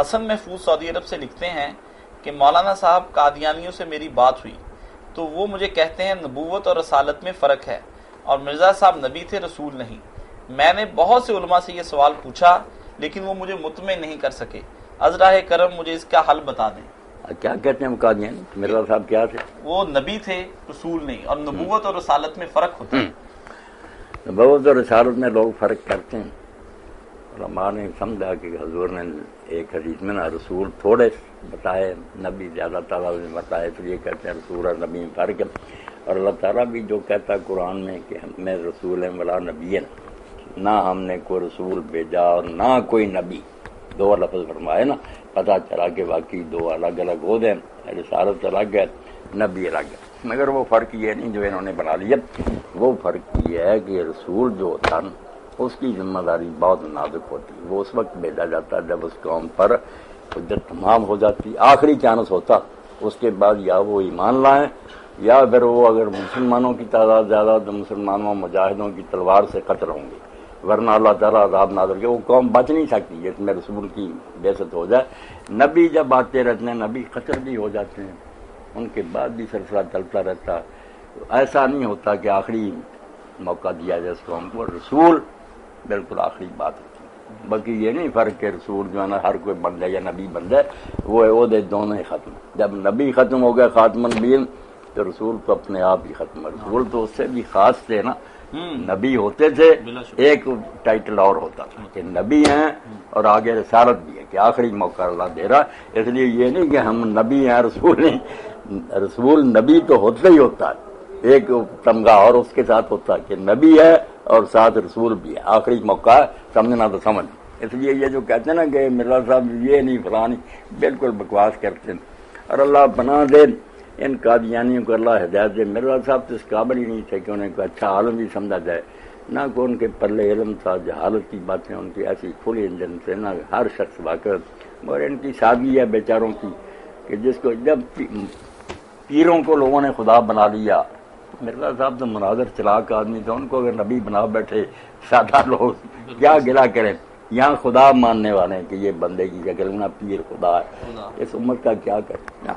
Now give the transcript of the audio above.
حسن محفوظ سعودی عرب سے لکھتے ہیں کہ مولانا صاحب قادیانیوں سے میری بات ہوئی تو وہ مجھے کہتے ہیں نبوت اور رسالت میں فرق ہے اور مرزا صاحب نبی تھے رسول نہیں۔ میں نے بہت سے علماء سے یہ سوال پوچھا لیکن وہ مجھے مطمئن نہیں کر سکے، از راہ کرم مجھے اس کا حل بتا دیں۔ کیا کہتے ہیں وہ قادیانی؟ مرزا صاحب کیا تھے؟ وہ نبی تھے رسول نہیں، اور نبوت اور رسالت میں فرق ہوتا ہے۔ نبوت اور رسالت میں لوگ فرق کرتے ہیں۔ علماء نے سمجھا کہ حضور نے ایک حدیث میں نا رسول تھوڑے بتائے، نبی زیادہ تعالیٰ نے بتائے، تو یہ کہتے ہیں رسول اور نبی میں فرق ہے۔ اور اللہ تعالیٰ بھی جو کہتا ہے قرآن میں کہ میں رسول ہیں ولا نبی، نہ ہم نے کوئی رسول بھیجا اور نہ کوئی نبی، دو لفظ فرمائے نا، پتہ چلا کہ واقعی دو الگ الگ ہو گئے، رسالت الگ ہے، نبی الگ ہے۔ مگر وہ فرق یہ نہیں جو انہوں نے بنا لیا، وہ فرق یہ ہے کہ رسول جو ہوتا نا اس کی ذمہ داری بہت نازک ہوتی ہے۔ وہ اس وقت بھیجا جاتا ہے جب اس قوم پر حجت تمام ہو جاتی، آخری چانس ہوتا، اس کے بعد یا وہ ایمان لائیں یا پھر وہ اگر مسلمانوں کی تعداد زیادہ تو مسلمانوں مجاہدوں کی تلوار سے قتل ہوں گے، ورنہ اللہ تعالیٰ عذاب نازل کرے۔ وہ قوم بچ نہیں سکتی جس میں رسول کی بعثت ہو جائے۔ نبی جب آتے رہتے ہیں، نبی قتل بھی ہو جاتے ہیں، ان کے بعد بھی سلسلہ چلتا رہتا۔ ایسا نہیں ہوتا کہ آخری موقع دیا جائے اس قوم کو، رسول بالکل آخری بات ہوتی ہے۔ باقی یہ نہیں فرق کہ رسول جو ہے نا ہر کوئی بن جائے یا نبی بن جائے، وہ عہدے دونوں ہی ختم۔ جب نبی ختم ہو گیا خاتم النبیین تو رسول تو اپنے آپ ہی ختم ہے۔ رسول تو اس سے بھی خاص تھے نا، نبی ہوتے تھے، ایک ٹائٹل اور ہوتا تھا کہ نبی ہیں اور آگے رسالت بھی ہے کہ آخری موقع اللہ دے رہا۔ اس لیے یہ نہیں کہ ہم نبی ہیں رسول نہیں، رسول نبی تو ہوتا ہی ہوتا ہے، ایک تمغہ اور اس کے ساتھ ہوتا ہے کہ نبی ہے اور ساتھ رسول بھی ہے، آخری موقع ہے، سمجھنا تو سمجھ۔ اس لیے یہ جو کہتے ہیں نا کہ مرزا صاحب یہ نہیں فلانی، بالکل بکواس کرتے ہیں۔ اور اللہ پناہ دے ان قادیانیوں کو، اللہ ہدایت دے۔ مرزا صاحب تو اس قابل ہی نہیں تھے کہ انہیں کوئی اچھا عالم بھی سمجھا جائے، نہ کوئی ان کے پلے علم تھا، جہالت کی باتیں ان کی ایسی کھلی انجن سے نہ ہر شخص واقف۔ اور ان کی سادگی ہے بیچاروں کی کہ جس کو جب پیروں کو لوگوں نے خدا بنا لیا، مرزا صاحب تو مناظر چلاک آدمی تھے، ان کو اگر نبی بنا بیٹھے سادہ لوگ کیا گلا کریں۔ یہاں خدا ماننے والے ہیں کہ یہ بندے کی شکل نہ پیر خدا ہے، اس امت کا کیا کریں۔